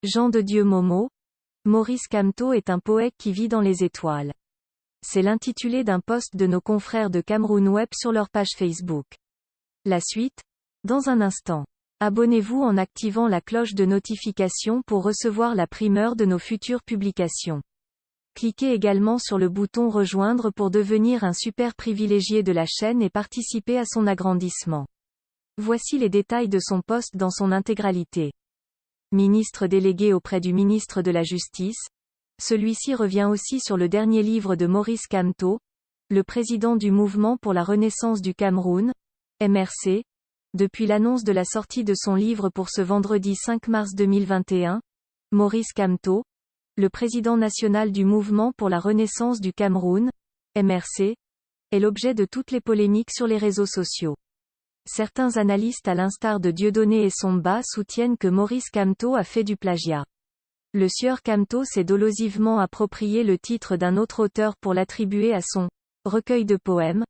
Jean de Dieu Momo, Maurice Kamto est un poète qui vit dans les étoiles. C'est l'intitulé d'un post de nos confrères de Cameroun Web sur leur page Facebook. La suite, dans un instant. Abonnez-vous en activant la cloche de notification pour recevoir la primeur de nos futures publications. Cliquez également sur le bouton Rejoindre pour devenir un super privilégié de la chaîne et participer à son agrandissement. Voici les détails de son post dans son intégralité. Ministre délégué auprès du ministre de la Justice. Celui-ci revient aussi sur le dernier livre de Maurice Kamto, le président du Mouvement pour la Renaissance du Cameroun, MRC. Depuis l'annonce de la sortie de son livre pour ce vendredi 5 mars 2021, Maurice Kamto, le président national du Mouvement pour la Renaissance du Cameroun, MRC, est l'objet de toutes les polémiques sur les réseaux sociaux. Certains analystes à l'instar de Dieudonné et Somba soutiennent que Maurice Kamto a fait du plagiat. Le sieur Kamto s'est dolosivement approprié le titre d'un autre auteur pour l'attribuer à son recueil de poèmes,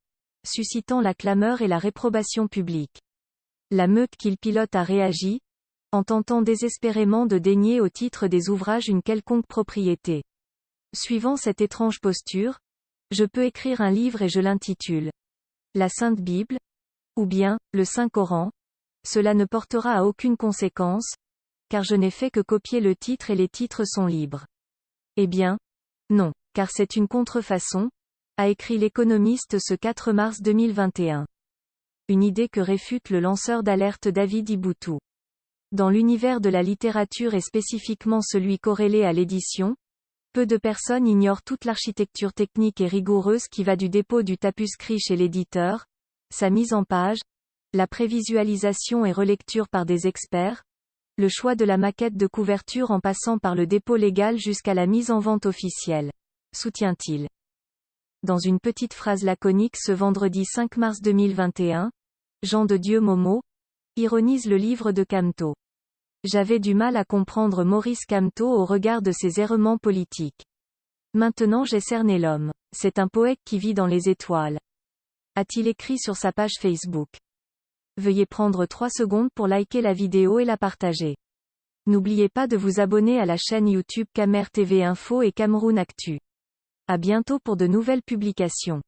suscitant la clameur et la réprobation publique. La meute qu'il pilote a réagi, en tentant désespérément de dénier au titre des ouvrages une quelconque propriété. Suivant cette étrange posture, je peux écrire un livre et je l'intitule La Sainte Bible, ou bien, le Saint-Coran. Cela ne portera à aucune conséquence, car je n'ai fait que copier le titre et les titres sont libres. Eh bien, non, car c'est une contrefaçon, a écrit l'économiste ce 4 mars 2021. Une idée que réfute le lanceur d'alerte David Iboutou. Dans l'univers de la littérature et spécifiquement celui corrélé à l'édition, peu de personnes ignorent toute l'architecture technique et rigoureuse qui va du dépôt du tapuscrit chez l'éditeur, sa mise en page, la prévisualisation et relecture par des experts, le choix de la maquette de couverture en passant par le dépôt légal jusqu'à la mise en vente officielle. Soutient-il. Dans une petite phrase laconique ce vendredi 5 mars 2021, Jean de Dieu Momo ironise le livre de Kamto. J'avais du mal à comprendre Maurice Kamto au regard de ses errements politiques. Maintenant j'ai cerné l'homme. C'est un poète qui vit dans les étoiles. A-t-il écrit sur sa page Facebook. Veuillez prendre 3 secondes pour liker la vidéo et la partager. N'oubliez pas de vous abonner à la chaîne YouTube Camer TV Info et Cameroun Actu. À bientôt pour de nouvelles publications.